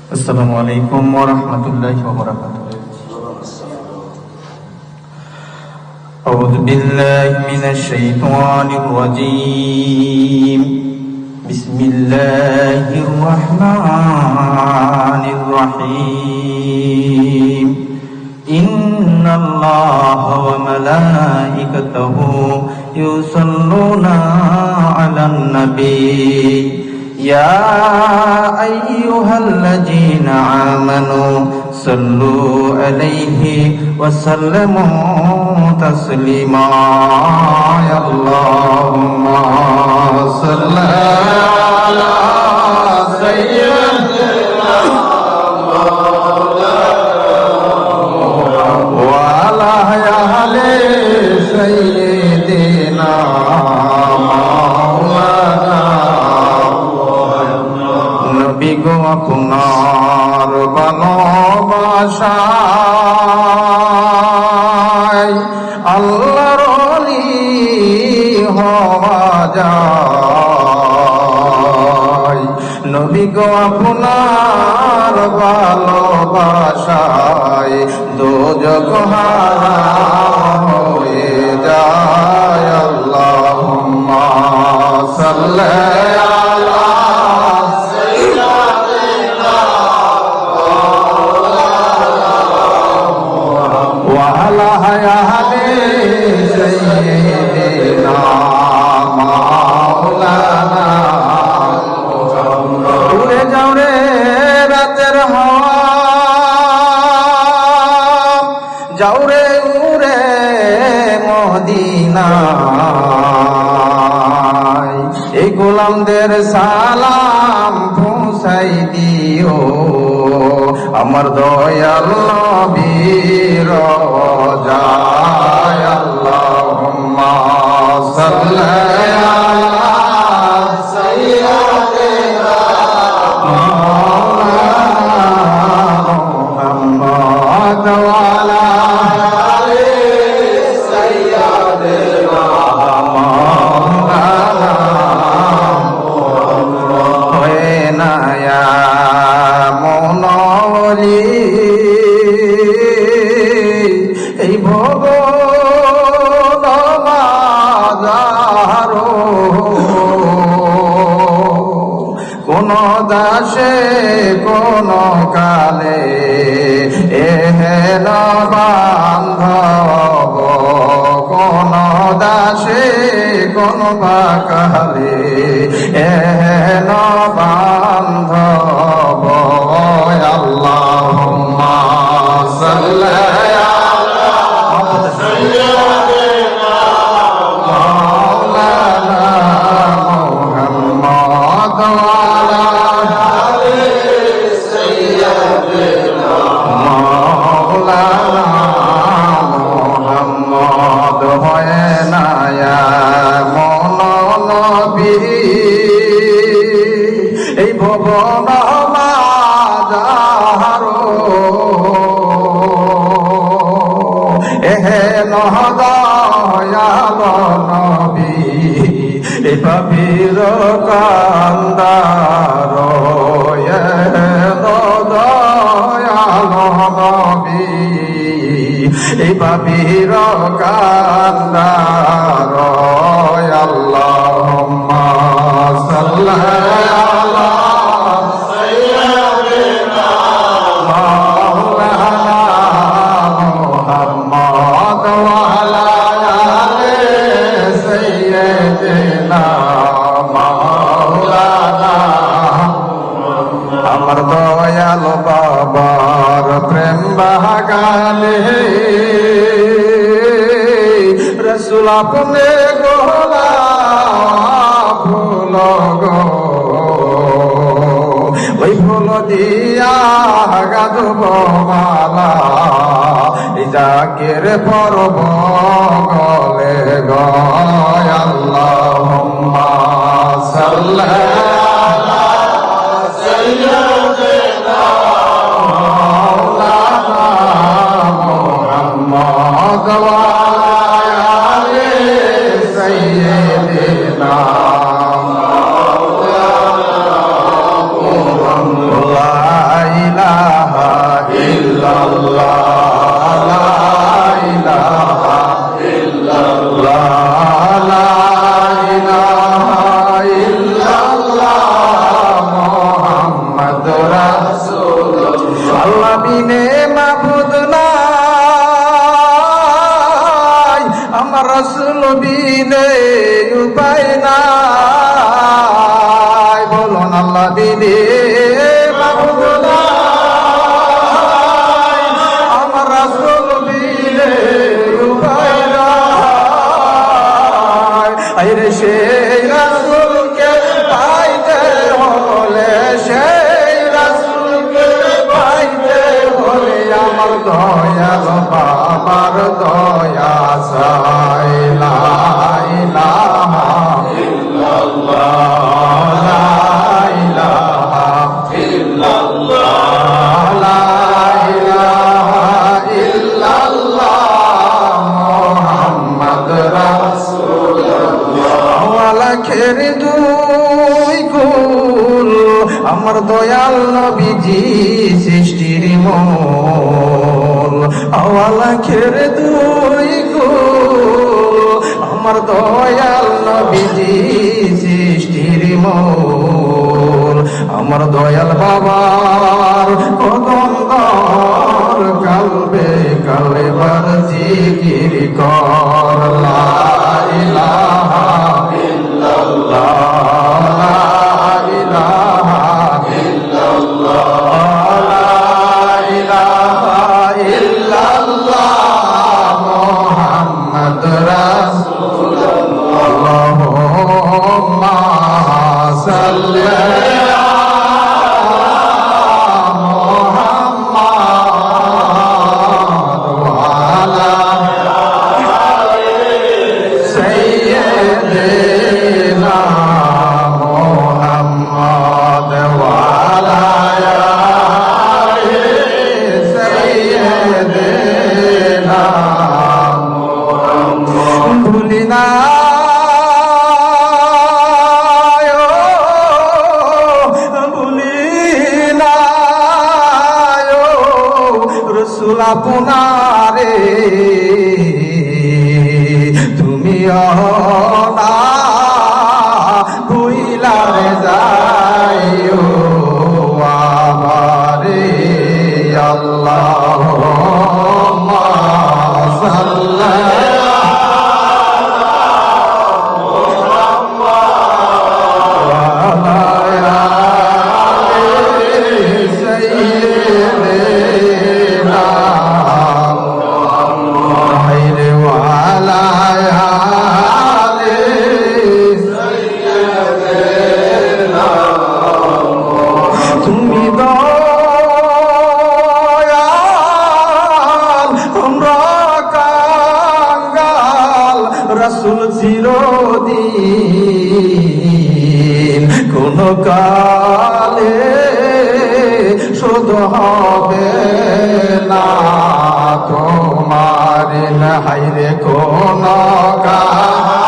السلام عليكم ورحمة الله وبركاته. أعوذ بالله من الشيطان الرجيم. بسم الله الرحمن الرحيم. إن الله وملائكته يصلون على النبي يا أيها الذين آمنوا صلوا عليه وسلموا تسليما. يا اللهم صل على سيدنا وعلى آل سيدنا আপনার ভালোবাসায় আল্লাহর ওলি হওয়া যায়। নবী গো আপনার ভালোবাসায় দোজখ হারাম হয়ে যায়। আল্লাহুম্মা সাল্লি আলা উড়ে যাও রে রাতের হাওয়া, যাও রে উড়ে মদিনায়, এই গোলামদের সালাম পৌঁছাই দিও আমার দয়াল নবীর রওজায়। আল্লাহুম্মা সাল্লি আলা সাইয়্যিদিনা মুহাম্মদ ওয়া আলা আলি সাইয়্যিদিনা মাওলানা হয় না ইয়া মনলি এই ভগবান বাজারো কোন দাসে কোন কালে এহেন বান্ধব, কোন দাসে কোন বা কালে এহেন বান্ধব। আল্লাহুম্মা সাল্লি আলা সাইয়্যিদিনা মাওলানা মুহাম্মদ ওয়া আলা আলি সাইয়্যিদিনা মাওলানা মুহাম্মদ হয় না ইয়া মননবী এই ভুবন বাজারো এহেন দয়াল নবী এই পাপীর কান্দার এহেন দয়াল নবী এই পাপীর কান্দার। আল্লাহুম্মা সাল্লি আলা সাইয়্যিদিনা মাওলানা মুহাম্মদ ওয়া আলা আলি সাইয়্যিদিনা মাওলানা। আমার দয়াল বাবার প্রেম বাগানে রসুল আপনে গোলাপ ফুল গো, ওই ফুল দিয়া গাঁথব মালা জাকের পরব গলে গয়। আল্লাহুম্মা সাল্লি আলা সাইয়্যিদিনা মাওলানা মুহাম্মদ ওয়া আলা আলি সাইয়্যিদিনা মাওলানা মুহাম্মদ। আমার দয়াল বাবার দয়া চাই লা ইলাহা ইল্লাল্লাহ লা ইলাহা ইল্লাল্লাহ লা ইলাহা ইল্লাল্লাহ মুহাম্মদ রাসূলুল্লাহ লাখের দুই কুল আমার দয়াল নবীজি সৃষ্টির মূল লাখের দুই কুল আমার দয়াল নবীজি সৃষ্টির মূল আমার দয়াল বাবার কদমদার কালবে কালেবার জিকির কর লা ইলাহা ইল্লাল্লাহ লা ইলাহা ইল্লাল্লাহ লা ইলাহা ইল্লাল্লাহ মুহাম্মদ রাসূলুল্লাহ আল্লাহুম্মা সাল্লি আপনারে তুমি না ভুইলারে যাইও আমারে আল্লাহুম্মা সাল্লি রাসূল চিরদিন কোন কালে শোধ হবে না তোমার হাইরে কোন কালে